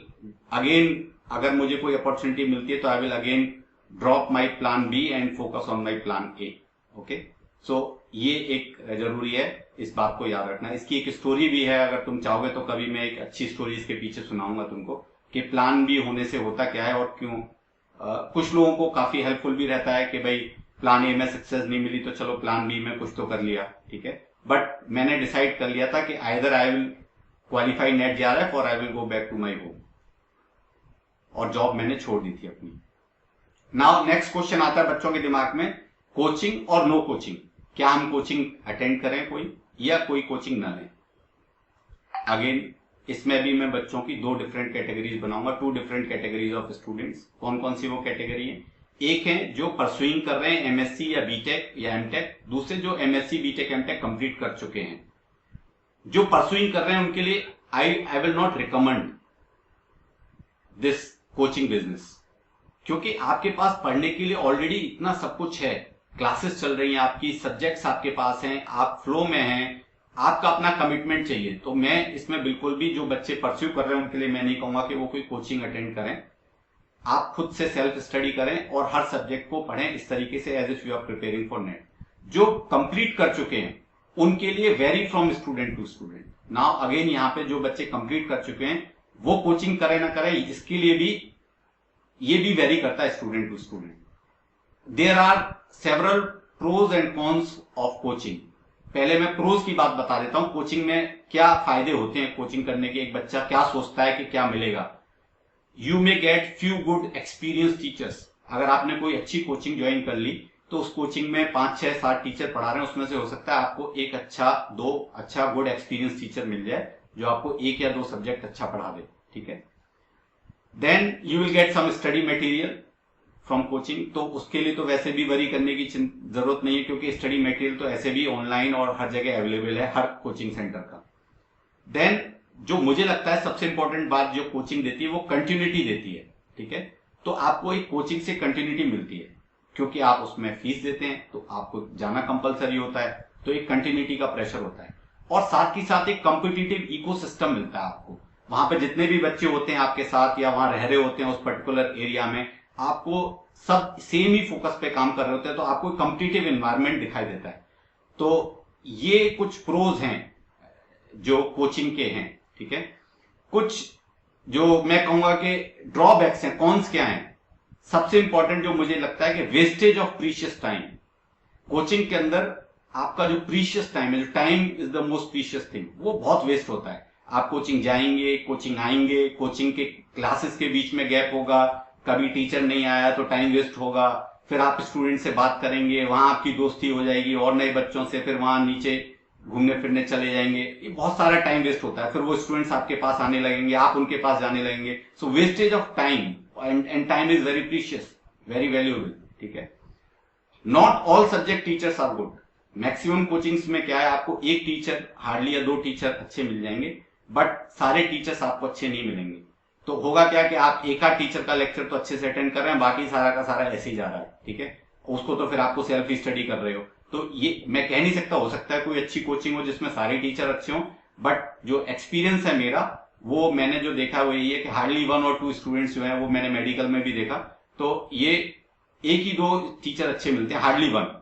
Speaker 1: again, अगर मुझे कोई opportunity मिलती है तो I will again drop my plan B and focus on my plan A. Okay, so ये एक जरूरी है, इस बात को याद रखना। इसकी एक स्टोरी भी है, अगर तुम चाहोगे तो कभी मैं एक अच्छी स्टोरी इसके पीछे सुनाऊंगा तुमको कि प्लान बी होने से होता क्या है और क्यों। कुछ लोगों को काफी हेल्पफुल भी रहता है कि भाई प्लान ए में सक्सेस नहीं मिली तो चलो प्लान बी में कुछ तो कर लिया, ठीक है। बट मैंने डिसाइड कर लिया था कि either I will qualify NET JRF और I will go back to my home, और जॉब मैंने छोड़ दी थी अपनी। नाउ नेक्स्ट क्वेश्चन आता है बच्चों के दिमाग में, कोचिंग और नो कोचिंग। क्या हम कोचिंग अटेंड करें कोई, या कोई कोचिंग ना लें? अगेन इसमें भी मैं बच्चों की 2 डिफरेंट कैटेगरीज बनाऊंगा, 2 डिफरेंट कैटेगरीज ऑफ स्टूडेंट्स। कौन कौन सी वो कैटेगरी है? एक है जो परसुइंग कर रहे हैं MSc या BTech या MTech, दूसरे जो MSc BTech MTech कंप्लीट कर चुके हैं। जो परसुइंग कर रहे हैं उनके लिए I will not recommend this coaching business, क्योंकि आपके पास पढ़ने के लिए ऑलरेडी इतना सब कुछ है, क्लासेस चल रही हैं आपकी, सब्जेक्ट्स आपके पास हैं, आप फ्लो में हैं, आपका अपना कमिटमेंट चाहिए। तो मैं इसमें बिल्कुल भी जो बच्चे परस्यू कर रहे हैं उनके लिए मैं नहीं कहूंगा कि वो कोई कोचिंग अटेंड करें। आप खुद से सेल्फ स्टडी करें और हर सब्जेक्ट को पढ़ें इस तरीके से as if you are preparing for NET. जो कंप्लीट कर चुके हैं उनके लिए vary from student to student. Now again यहाँ पे जो बच्चे कंप्लीट कर चुके हैं वो कोचिंग करें ना करें, इसके लिए भी ये भी वेरी करता है student to student. There are several pros and cons of coaching. पहले मैं प्रोज की बात बता देता हूं, कोचिंग में क्या फायदे होते हैं कोचिंग करने के, एक बच्चा क्या सोचता है कि क्या मिलेगा। You may gate few good experience teachers. अगर आपने कोई अच्छी कोचिंग ज्वाइन कर ली तो उस कोचिंग में 5, 6, 7 टीचर पढ़ा रहे हैं, उसमें से हो सकता है आपको एक दो अच्छा गुड एक्सपीरियंस टीचर मिल जाए जो आपको 1 या 2 सब्जेक्ट अच्छा पढ़ा दे, ठीक है। Then you will get some study material from coaching. तो उसके लिए तो वैसे भी वरी करने की जरूरत नहीं है, क्योंकि स्टडी मटेरियल तो ऐसे भी ऑनलाइन और हर जगह अवेलेबल है, हर कोचिंग सेंटर का। देन जो मुझे लगता है सबसे इंपॉर्टेंट बात जो कोचिंग देती है वो कंटिन्यूटी देती है, ठीक है। तो आपको एक कोचिंग से कंटिन्यूटी मिलती है, क्योंकि आप उसमें फीस देते हैं तो आपको जाना कंपलसरी होता है, तो एक कंटिन्यूटी का प्रेशर होता है। और साथ ही साथ एक कॉम्पिटिटिव इकोसिस्टम मिलता है आपको। वहां पे जितने भी बच्चे होते हैं आपके साथ या वहां रह रहे होते हैं उस पर्टिकुलर एरिया में, आपको सब सेम ही फोकस पे काम कर रहे होते हैं, तो आपको कॉम्पिटिटिव एनवायरनमेंट दिखाई देता है। तो ये कुछ प्रोज हैं जो कोचिंग के हैं, ठीक है। कुछ जो मैं कहूंगा कि ड्रॉबैक्स हैं, कॉन्स क्या हैं। सबसे इंपॉर्टेंट जो मुझे लगता है कि wastage of precious time. Coaching के अंदर आपका जो प्रीशियस टाइम है, जो time is the most precious thing, वो बहुत वेस्ट होता है। आप कोचिंग जाएंगे, कोचिंग आएंगे, कोचिंग के क्लासेस के बीच में गैप होगा, कभी टीचर नहीं आया तो टाइम वेस्ट होगा, फिर आप स्टूडेंट से बात करेंगे, वहां आपकी दोस्ती हो जाएगी और नए बच्चों से, फिर वहां नीचे घूमने फिरने चले जाएंगे, ये बहुत सारा टाइम वेस्ट होता है। फिर वो स्टूडेंट्स आपके पास आने लगेंगे, आप उनके पास जाने लगेंगे। So wastage of time, and time is very precious, very valuable, ठीक है। Not all subject teachers are good. Maximum coachings में क्या है, आपको एक टीचर, हार्डली या 2 टीचर अच्छे मिल जाएंगे, बट सारे टीचर्स आपको अच्छे नहीं मिलेंगे। तो होगा क्या कि आप एक आध टीचर का लेक्चर तो अच्छे से अटेंड कर रहे हैं, बाकी सारा का सारा ऐसे ही जा रहा है, ठीक है। उसको तो फिर आपको सेल्फ स्टडी कर रहे हो। तो ये मैं कह नहीं सकता, हो सकता है कोई अच्छी कोचिंग हो जिसमें सारे टीचर अच्छे हों, बट जो एक्सपीरियंस है मेरा, वो मैंने जो देखा वो यही है कि हार्डली 1 और 2 स्टूडेंट्स जो है, वो मैंने मेडिकल में भी देखा, तो ये 1 ही 2 टीचर अच्छे मिलते हैं, hardly 1।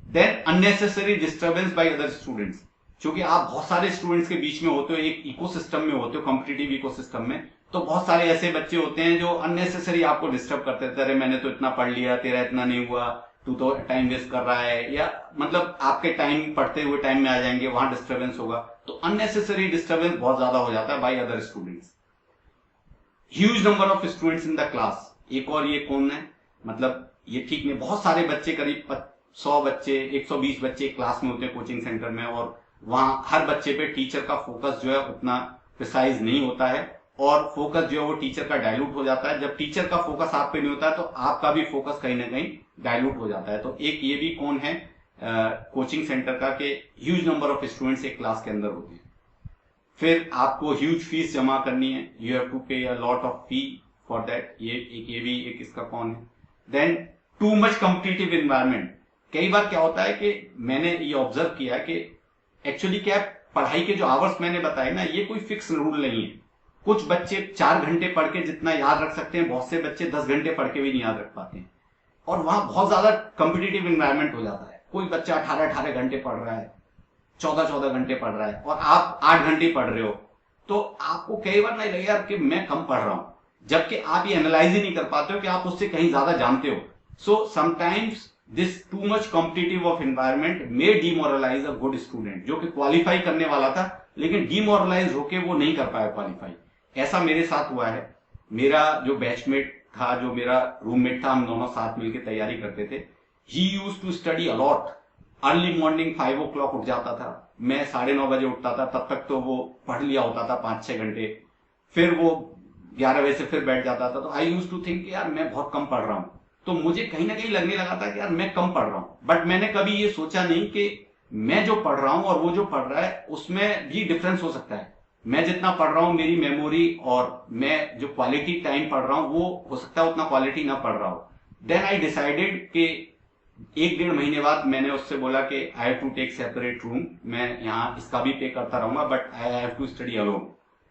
Speaker 1: Then unnecessary disturbance by other students. क्योंकि आप बहुत सारे स्टूडेंट्स के बीच में होते हो, एक इकोसिस्टम में होते हो, कॉम्पिटिटिव इकोसिस्टम में, तो बहुत सारे ऐसे बच्चे होते हैं जो अननेसेसरी आपको डिस्टर्ब करते थे। अरे मैंने तो इतना पढ़ लिया, तेरा इतना नहीं हुआ, तू तो टाइम वेस्ट कर रहा है, या मतलब आपके टाइम पढ़ते हुए टाइम में आ जाएंगे, वहां डिस्टर्बेंस होगा। तो अननेसेसरी डिस्टर्बेंस बहुत ज्यादा हो जाता है bye other students. Huge number of students in the class. एक और ये कौन है, मतलब ये ठीक नहीं, बहुत सारे बच्चे, करीब 100 बच्चे, 120 बच्चे क्लास में होते हैं कोचिंग सेंटर में, और वहां हर बच्चे पे टीचर का फोकस जो है उतना प्रिसाइज नहीं होता है, और फोकस जो है वो टीचर का डायलूट हो जाता है। जब टीचर का फोकस आप पे नहीं होता है तो आपका भी फोकस कहीं ना कहीं डायलूट हो जाता है। तो एक ये भी कौन है कोचिंग सेंटर का, कि ह्यूज नंबर ऑफ स्टूडेंट्स एक क्लास के अंदर होते हैं। फिर आपको ह्यूज फीस जमा करनी है, you have to pay a lot of fee for that. ये भी एक इसका कौन है। Then too much competitive environment. कई बार क्या होता है कि मैंने ये ऑब्जर्व किया कि एक्चुअली क्या पढ़ाई के जो आवर्स मैंने बताए ना, ये कोई फिक्स रूल नहीं है। कुछ बच्चे 4 घंटे पढ़ के जितना याद रख सकते हैं, बहुत से बच्चे 10 घंटे पढ़ के भी नहीं याद रख पाते हैं, और वहां बहुत ज्यादा कॉम्पिटिटिव एनवायरनमेंट हो जाता है। कोई बच्चा 18 घंटे पढ़ रहा है, 14 घंटे पढ़ रहा है, और आप 8 घंटे पढ़ रहे हो, तो आपको कई बार नहीं लगेगा कि मैं कम पढ़ रहा हूं, जबकि आप ये एनालाइज ही नहीं कर पाते हो कि आप उससे कहीं ज्यादा जानते हो। So sometimes this too much competitive of environment may demoralize a good student, जो कि क्वालिफाई करने वाला था लेकिन डिमोरलाइज होके वो नहीं कर पाया क्वालिफाई। ऐसा मेरे साथ हुआ है। मेरा जो बैचमेट था, जो मेरा रूममेट था, हम दोनों साथ मिलकर तैयारी करते थे। He used to study a lot. Early morning 5 o'clock उठ जाता था, मैं 9:30 बजे उठता था, तब तक तो वो पढ़ लिया होता था 5-6 घंटे। फिर वो 11 बजे से फिर बैठ जाता था। तो आई यूज्ड टू थिंक यार मैं बहुत कम पढ़ रहा हूं, तो मुझे कहीं ना कहीं लगने लगा था कि यार मैं कम पढ़ रहा हूं। बट मैंने कभी ये सोचा नहीं कि मैं जो पढ़ रहा हूं और वो जो पढ़ रहा है उसमें भी डिफरेंस हो सकता है। मैं जितना पढ़ रहा हूं मेरी मेमोरी और मैं जो क्वालिटी टाइम पढ़ रहा हूं वो हो सकता है उतना क्वालिटी ना पढ़ रहा हो। देन आई डिसाइडेड कि 1-1.5 महीने बाद मैंने उससे बोला कि I have to take separate room, मैं यहाँ इसका भी पे करता रहूंगा but I have to study alone.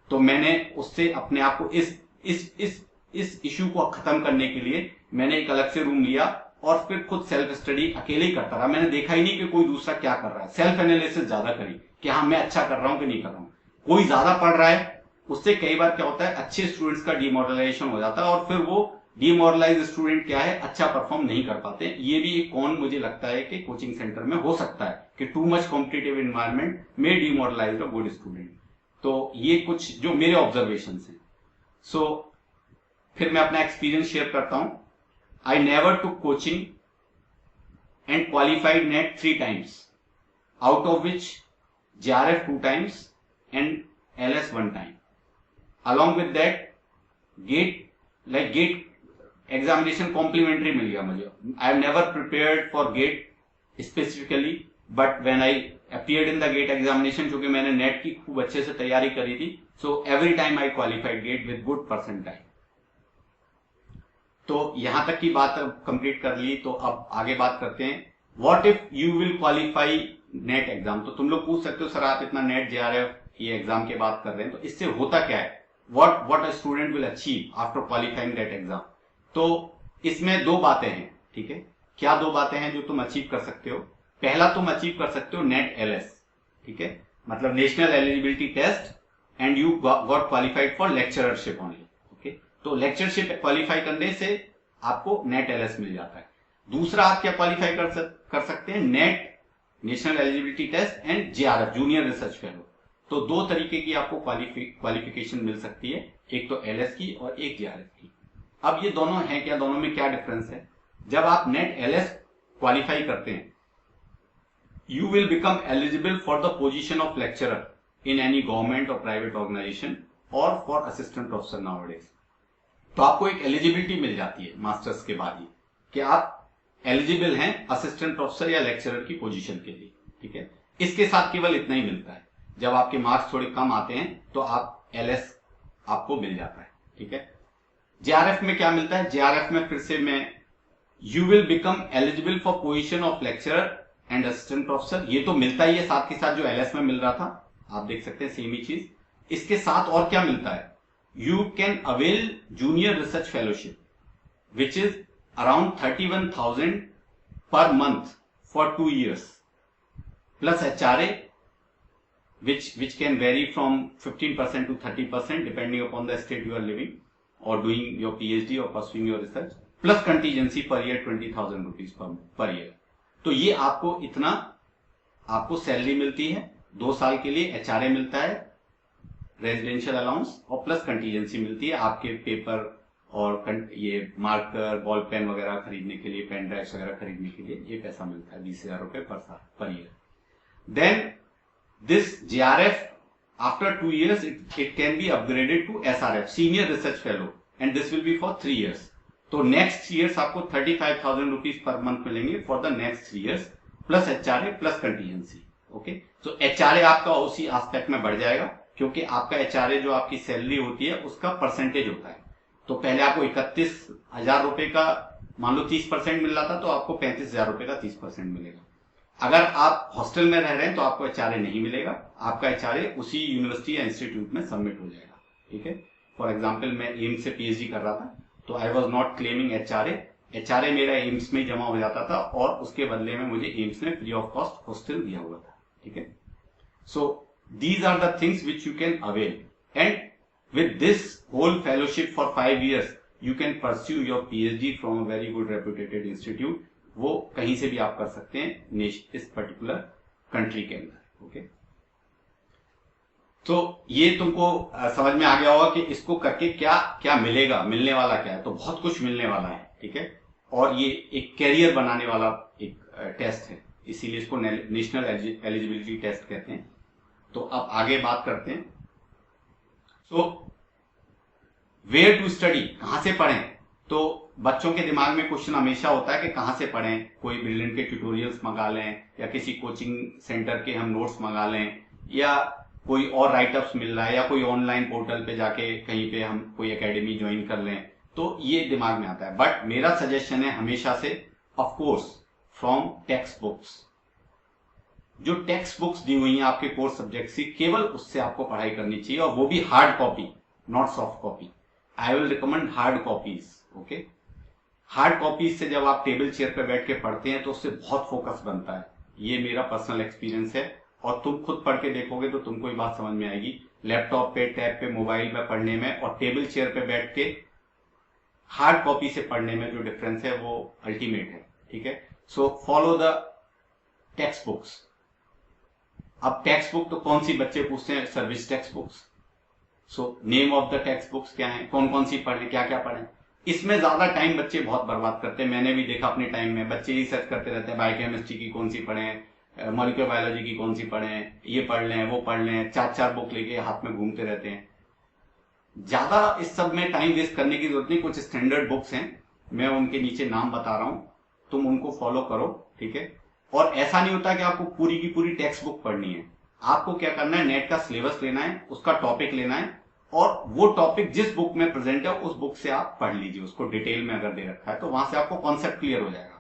Speaker 1: तो मैंने उससे अपने आप को इस इश्यू को खत्म करने के लिए मैंने एक अलग से रूम लिया और फिर खुद सेल्फ स्टडी अकेले ही करता रहा। मैंने देखा ही नहीं कि कोई दूसरा क्या कर रहा है, सेल्फ एनालिसिस ज्यादा करी कि हाँ मैं अच्छा कर रहा हूं कि नहीं कर रहा हूं। कोई ज्यादा पढ़ रहा है उससे कई बार क्या होता है अच्छे स्टूडेंट्स का डिमोरलाइजेशन हो जाता है और फिर वो डिमोरलाइज स्टूडेंट क्या है अच्छा परफॉर्म नहीं कर पाते। ये भी एक कौन मुझे लगता है कि कोचिंग सेंटर में हो सकता है कि टू मच कॉम्पिटिटिव एनवायरनमेंट में डिमोरलाइज अ गुड स्टूडेंट। तो ये कुछ जो मेरे ऑब्जर्वेशन हैं। सो फिर मैं अपना एक्सपीरियंस शेयर करता हूं। I never took coaching and qualified net 3 times, out of which JRF 2 times and LS 1 time. Along with that, GATE examination complimentary मिल गया मुझे। I have never prepared for GATE specifically, but when I appeared in the GATE examination, क्योंकि मैंने net की खूब अच्छे से तैयारी करी थी, so every time I qualified GATE with good percentile. तो यहां तक की बात कंप्लीट कर ली। तो अब आगे बात करते हैं what if you will qualify net exam. तो तुम लोग पूछ सकते हो सर आप इतना नेट जेआरएफ ये एग्जाम की बात कर रहे हैं तो इससे होता क्या है, what a student will achieve after qualifying net exam. तो इसमें 2 बातें हैं, ठीक है। क्या 2 बातें हैं जो तुम अचीव कर सकते हो? पहला तुम अचीव कर सकते हो नेट एलएस, ठीक है, मतलब national eligibility test, and you got qualified for lectureship only. तो लेक्चरशिप क्वालिफाई करने से आपको नेट एलएस मिल जाता है। दूसरा आप क्या क्वालिफाई कर सकते हैं, NET national eligibility test and JRF junior research fellow. तो 2 तरीके की आपको क्वालिफिकेशन मिल सकती है, एक तो एलएस की और एक जेआरएफ की। अब ये दोनों हैं क्या, दोनों में क्या डिफरेंस है? जब आप नेट एलएस क्वालिफाई करते हैं you will become eligible for the position of lecturer in any government और प्राइवेट ऑर्गेनाइजेशन और फॉर असिस्टेंट प्रोफेसर नाउअडेज। तो आपको एक एलिजिबिलिटी मिल जाती है मास्टर्स के बाद ही कि आप एलिजिबल हैं असिस्टेंट प्रोफेसर या लेक्चरर की पोजीशन के लिए, ठीक है। इसके साथ केवल इतना ही मिलता है, जब आपके मार्क्स थोड़े कम आते हैं तो आप एलएस आपको मिल जाता है, ठीक है। जेआरएफ में क्या मिलता है? जेआरएफ में फिर से मैं you will become eligible for position of lecturer and assistant professor, ये तो मिलता ही है, साथ के साथ जो एलएस में मिल रहा था आप देख सकते हैं सेम ही चीज। इसके साथ और क्या मिलता है, you can avail junior research fellowship which is around 31,000 per month for 2 years plus HRA which can vary from 15% to 30% depending upon the state you are living or doing your PhD or pursuing your research, plus contingency per year 20,000 rupees per year। तो ये आपको इतना आपको salary मिलती है 2 साल के लिए, HRA मिलता है रेजिडेंशियल अलाउंस और प्लस कंटीजेंसी मिलती है आपके पेपर और ये मार्कर बॉल पेन वगैरह खरीदने के लिए, पेन ड्राइव्स वगैरह खरीदने के लिए ये पैसा मिलता है 20,000 रुपए पर साल per year. Then this JRF after 2 years it can be upgraded to SRF senior research fellow and this will be for 3 years। तो नेक्स्ट ईयर्स आपको 35,000 रुपीज पर मंथ मिलेंगे for the next 3 years plus HRA plus contingency. Okay, तो HRA आपका उसी aspect में बढ़ जाएगा क्योंकि आपका HRA जो आपकी सैलरी होती है उसका परसेंटेज होता है। तो पहले आपको 31,000 रुपए का मान लो 30% मिल रहा था तो आपको 35,000 रुपए का 30% मिलेगा। अगर आप हॉस्टल में रह रहे हैं तो आपको HRA नहीं मिलेगा, आपका HRA उसी यूनिवर्सिटी या इंस्टीट्यूट में सबमिट हो जाएगा, ठीक है। फॉर एग्जाम्पल मैं एम्स से PhD कर रहा था तो I was not claiming HRA मेरा एम्स में ही जमा हो जाता था और उसके बदले में मुझे एम्स ने फ्री ऑफ कॉस्ट हॉस्टल दिया हुआ था, ठीक है। सो these are the things which you can avail, and with this whole fellowship for 5 years you can pursue your PhD from a very good reputed institute। वो कहीं से भी आप कर सकते हैं इस पर्टिकुलर कंट्री के अंदर, ओके। तो ये तुमको समझ में आ गया होगा कि इसको करके क्या क्या मिलेगा, मिलने वाला क्या है। तो बहुत कुछ मिलने वाला है, ठीक है। और ये एक कैरियर बनाने वाला एक टेस्ट है, इसीलिए इसको नेशनल एलिजिबिलिटी टेस्ट कहते हैं। तो अब आगे बात करते हैं। सो वेयर टू स्टडी, कहां से पढ़ें। तो बच्चों के दिमाग में क्वेश्चन हमेशा होता है कि कहां से पढ़ें, कोई ब्रिलियंट के ट्यूटोरियल्स मंगा लें या किसी कोचिंग सेंटर के हम नोट्स मंगा लें या कोई और राइटअप्स मिल रहा है या कोई ऑनलाइन पोर्टल पे जाके कहीं पे हम कोई एकेडमी ज्वाइन कर लें, तो ये दिमाग में आता है। बट मेरा सजेशन है हमेशा से, of course from text books. जो टेक्स्ट बुक्स दी हुई हैं आपके कोर्स सब्जेक्ट की, केवल उससे आपको पढ़ाई करनी चाहिए, और वो भी hard copy, not soft copy. I will recommend hard copies. Okay, hard copies से जब आप टेबल चेयर पे बैठ के पढ़ते हैं तो उससे बहुत फोकस बनता है। ये मेरा पर्सनल एक्सपीरियंस है, और तुम खुद पढ़ के देखोगे तो तुमको ये बात समझ में आएगी। लैपटॉप पे, टैब पे, मोबाइल पे पढ़ने में और टेबल चेयर पे बैठ के हार्ड कॉपी से पढ़ने में जो डिफरेंस है वो अल्टीमेट है। ठीक है, so follow the text books. अब टेक्स्ट बुक तो कौन सी बच्चे पूछते हैं, service text books. So name of the text books क्या है, कौन कौन सी पढ़ें, क्या क्या पढ़ें। इसमें ज्यादा टाइम बच्चे बहुत बर्बाद करते हैं। मैंने भी देखा अपने टाइम में, बच्चे ही सर्च करते रहते हैं बायोकेमिस्ट्री की कौन सी पढ़ें, मॉलिक्यूलर बायोलॉजी की कौन सी पढ़ें, ये पढ़ लें वो पढ़ लें, 4-4 बुक लेके हाथ में घूमते रहते हैं। ज्यादा इस सब में टाइम वेस्ट करने की जरूरत नहीं। कुछ स्टैंडर्ड बुक्स हैं, मैं उनके नीचे नाम बता रहा हूं, तुम उनको फॉलो करो। ठीक है, और ऐसा नहीं होता कि आपको पूरी की पूरी टेक्स्ट बुक पढ़नी है। आपको क्या करना है, नेट का सिलेबस लेना है, उसका टॉपिक लेना है, और वो टॉपिक जिस बुक में प्रेजेंट है उस बुक से आप पढ़ लीजिए। उसको डिटेल में अगर दे रखा है तो वहां से आपको कॉन्सेप्ट क्लियर हो जाएगा।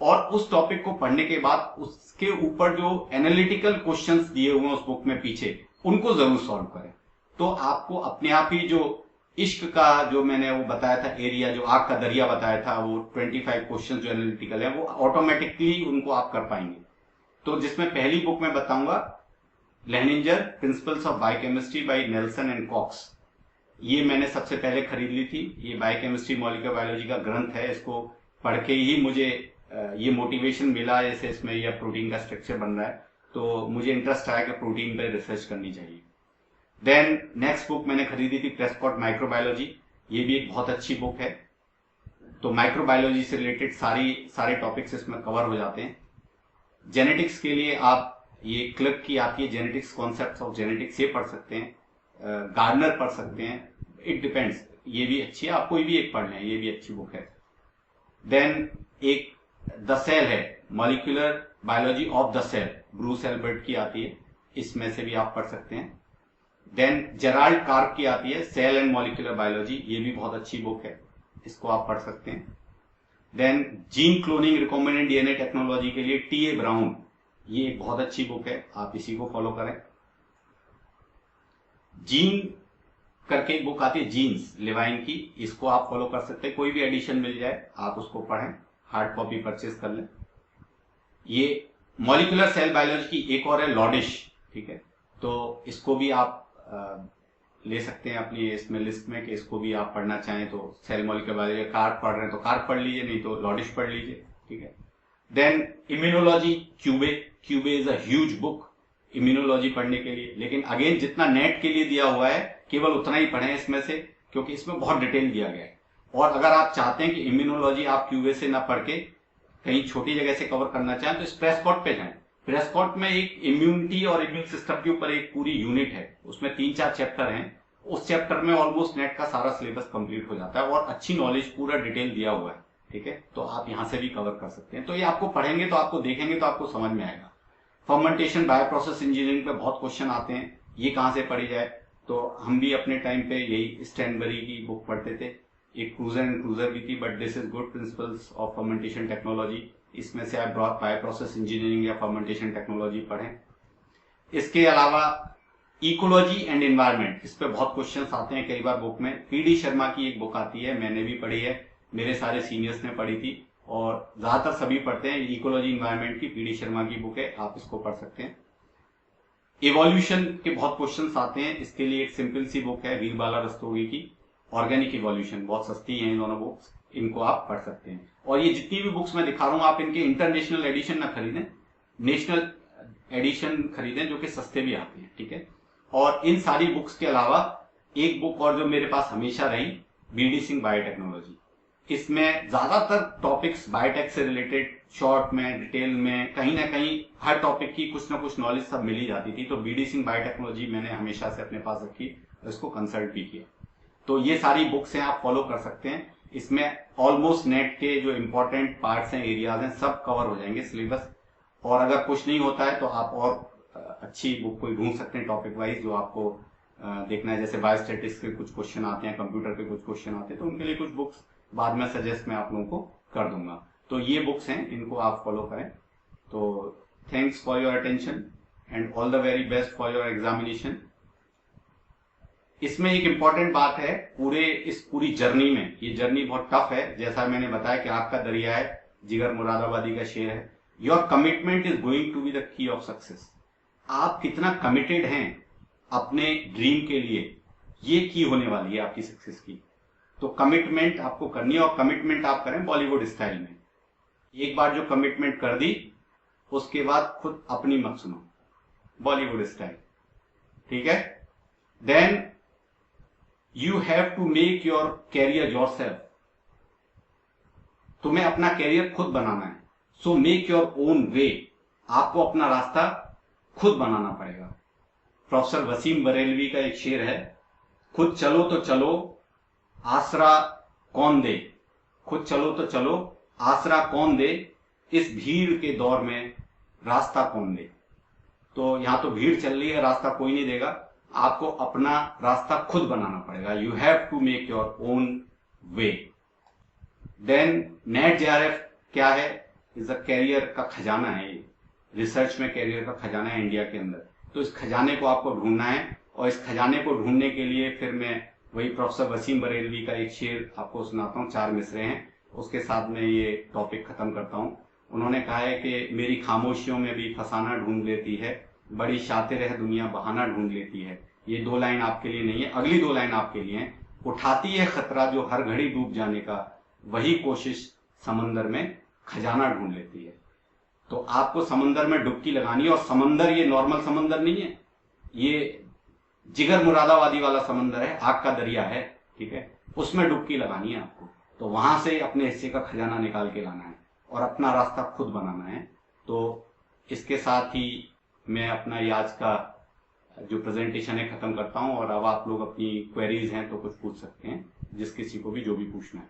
Speaker 1: और उस टॉपिक को पढ़ने के बाद उसके ऊपर जो एनालिटिकल क्वेश्चंस दिए हुए हैं उस बुक में पीछे, उनको जरूर सॉल्व करें। तो आपको अपने आप ही जो इश्क का जो मैंने वो बताया था एरिया, जो आग का दरिया बताया था, वो 25 क्वेश्चन जो एनालिटिकल है वो ऑटोमेटिकली उनको आप कर पाएंगे। तो जिसमें पहली बुक मैं बताऊंगा Lehninger principles of biochemistry by Nelson and Cox. ये मैंने सबसे पहले खरीद ली थी। ये बायोकेमिस्ट्री मॉलिक्यूलर बायोलॉजी का ग्रंथ है। इसको पढ़ के ही मुझे ये मोटिवेशन मिला, जैसे इसमें यह प्रोटीन का स्ट्रक्चर बन रहा है, तो मुझे इंटरेस्ट आया कि प्रोटीन पर रिसर्च करनी चाहिए। देन नेक्स्ट बुक मैंने खरीदी थी प्रेस्कॉट माइक्रोबायोलॉजी। ये भी एक बहुत अच्छी बुक है। तो माइक्रोबायोलॉजी से रिलेटेड सारे टॉपिक्स इसमें कवर हो जाते हैं। जेनेटिक्स के लिए आप ये क्लर्क की आती है जेनेटिक्स, कॉन्सेप्ट्स ऑफ जेनेटिक्स, ये पढ़ सकते हैं। गार्डनर पढ़ सकते हैं, इट डिपेंड्स। ये भी अच्छी है, आप कोई भी एक पढ़ लें, ये भी अच्छी बुक है। देन एक द सेल है, molecular biology of the cell, Bruce Albert की आती है, इसमें से भी आप पढ़ सकते हैं। देन जेराल्ड कार्प की आती है सेल एंड मॉलिक्यूलर बायोलॉजी, ये भी बहुत अच्छी बुक है, इसको आप पढ़ सकते हैं। Then gene cloning recombinant DNA technology के लिए टी.ए. ब्राउन, ये एक बहुत अच्छी बुक है, आप इसी को फॉलो करें। जीन करके एक बुक आती है जीन्स, लेवाइन की, इसको आप फॉलो कर सकते हैं। कोई भी एडिशन मिल जाए आप उसको पढ़ें, हार्ड कॉपी परचेज कर लें। ये मॉलिक्यूलर सेल बायोलॉजी की एक और है लॉडिश, ठीक है, तो इसको भी आप ले सकते हैं अपनी इसमें लिस्ट में, कि इसको भी आप पढ़ना चाहें तो सेल मॉलिक्यूलर बायोलॉजी, कार्प पढ़ रहे हैं तो कार्प पढ़ लीजिए, नहीं तो लॉडिश पढ़ लीजिए। ठीक है। Then immunology, Kuby is a huge book immunology पढ़ने के लिए, लेकिन अगेन जितना नेट के लिए दिया हुआ है केवल उतना ही पढ़ें इसमें से, क्योंकि इसमें बहुत डिटेल दिया गया है। और अगर आप चाहते हैं कि इम्यूनोलॉजी आप क्यूबे से ना पढ़ के कहीं छोटी जगह से कवर करना चाहें तो इस प्रेस्कॉट पे जाएं। प्रेस्कॉट में एक इम्यूनिटी और इम्यून सिस्टम के ऊपर एक पूरी यूनिट है, उसमें 3-4 चैप्टर हैं। उस चैप्टर में ऑलमोस्ट नेट का सारा सिलेबस कंप्लीट हो जाता है और अच्छी नॉलेज, पूरा डिटेल दिया हुआ है। ठीक है, तो आप यहां से भी कवर कर सकते हैं। तो ये आपको पढ़ेंगे तो आपको देखेंगे तो आपको समझ में आएगा। फर्मेंटेशन बायोप्रोसेस इंजीनियरिंग पे बहुत क्वेश्चन आते हैं, ये कहां से पढ़ी जाए, तो हम भी अपने टाइम पे यही स्टैनबरी की बुक पढ़ते थे। एक क्रूजर एंड क्रूजर भी थी, but this is good principles of fermentation technology, इसमें से आप बायोप्रोसेस इंजीनियरिंग या फर्मेंटेशन टेक्नोलॉजी पढ़ें। इसके अलावा इकोलॉजी एंड एनवायरनमेंट, इस पे बहुत क्वेश्चंस आते हैं कई बार बुक में। पीडी शर्मा की एक बुक आती है, मैंने भी पढ़ी है, मेरे सारे सीनियर्स ने पढ़ी थी और ज्यादातर सभी पढ़ते हैं। इकोलॉजी एनवायरनमेंट की पीडी शर्मा की बुक है, आप इसको पढ़ सकते हैं। इवोल्यूशन के बहुत क्वेश्चंस आते हैं, इसके लिए एक सिंपल सी बुक है वीरबाला रस्तोगी की, ऑर्गेनिक इवोल्यूशन, बहुत सस्ती है ये दोनों बुक्स, इनको आप पढ़ सकते हैं। और ये जितनी भी बुक्स मैं दिखा रहा हूं, आप इनके इंटरनेशनल एडिशन ना खरीदें, नेशनल एडिशन खरीदें, जो कि सस्ते भी आते हैं। ठीक है, और इन सारी बुक्स के अलावा एक बुक और जो मेरे पास हमेशा रही, बीडी सिंह बायोटेक्नोलॉजी। इसमें ज्यादातर टॉपिक्स बायोटेक से रिलेटेड, शॉर्ट में, डिटेल में, कहीं ना कहीं हर टॉपिक की कुछ ना कुछ नॉलेज सब मिल ही जाती थी। तो बीडी सिंह बायोटेक्नोलॉजी मैंने हमेशा से अपने पास रखी, इसको कंसल्ट भी किया। तो ये सारी बुक्स हैं, आप फॉलो कर सकते हैं। इसमें ऑलमोस्ट नेट के जो इंपॉर्टेंट पार्ट्स हैं, एरियाज हैं, सब कवर हो जाएंगे सिलेबस। और अगर कुछ नहीं होता है तो आप और अच्छी बुक कोई ढूंढ सकते हैं टॉपिक वाइज जो आपको देखना है। जैसे बायोस्टैटिक्स के कुछ क्वेश्चन आते हैं, कंप्यूटर के कुछ क्वेश्चन आते हैं, तो उनके लिए कुछ बुक्स बाद में सजेस्ट मैं आप लोगों को कर दूंगा। तो ये बुक्स हैं, इनको आप फॉलो करें। तो thanks for your attention and all the very best for your examination. इसमें एक इंपॉर्टेंट बात है, इस पूरी जर्नी में, ये जर्नी बहुत टफ है, जैसा मैंने बताया कि आग का दरिया है, जिगर मुरादाबादी का शेर है। Your commitment is going to be the key of success. आप कितना कमिटेड हैं अपने ड्रीम के लिए, ये की होने वाली है आपकी सक्सेस की। तो कमिटमेंट आपको करनी है, और कमिटमेंट आप करें बॉलीवुड स्टाइल में। एक बार जो कमिटमेंट कर दी उसके बाद खुद अपनी मत सुनो, बॉलीवुड स्टाइल, ठीक है। Then you have to make your career yourself. तुम्हें अपना कैरियर खुद बनाना है। So make your own way. आपको अपना रास्ता खुद बनाना पड़ेगा। प्रोफेसर वसीम बरेलवी का एक शेर है, खुद चलो तो चलो आसरा कौन दे। खुद चलो तो चलो आसरा कौन दे, इस भीड़ के दौर में रास्ता कौन दे। तो यहां तो भीड़ चल रही है, रास्ता कोई नहीं देगा, आपको अपना रास्ता खुद बनाना पड़ेगा। You have to make your own way. Then NET JRF क्या है? इज अ कैरियर का खजाना है, ये रिसर्च में कैरियर का खजाना है इंडिया के अंदर। तो इस खजाने को आपको ढूंढना है, और इस खजाने को ढूंढने के लिए फिर मैं वही प्रोफेसर वसीम बरेलवी का एक शेर आपको सुनाता हूँ, 4 मिसरे हैं, उसके साथ में ये टॉपिक खत्म करता हूँ। उन्होंने कहा है कि मेरी खामोशियों में भी फसाना ढूंढ लेती है, बड़ी शातिर है दुनिया बहाना ढूंढ लेती है। ये 2 लाइन आपके लिए नहीं है, अगली 2 लाइन आपके लिए है। उठाती है खतरा जो हर घड़ी डूब जाने का, वही कोशिश समंदर में खजाना ढूंढ लेती है। तो आपको समंदर में डुबकी लगानी है, और समंदर ये नॉर्मल समंदर नहीं है, ये जिगर मुरादाबादी वाला समंदर है, आग का दरिया है, ठीक है। उसमें डुबकी लगानी है आपको। तो वहां से अपने हिस्से का खजाना निकाल के लाना है और अपना रास्ता खुद बनाना है। तो इसके साथ ही मैं अपना ये आज का जो प्रेजेंटेशन है खत्म करता हूं, और अब आप लोग अपनी क्वेरीज हैं तो कुछ पूछ सकते हैं, जिस किसी को भी जो भी पूछना है।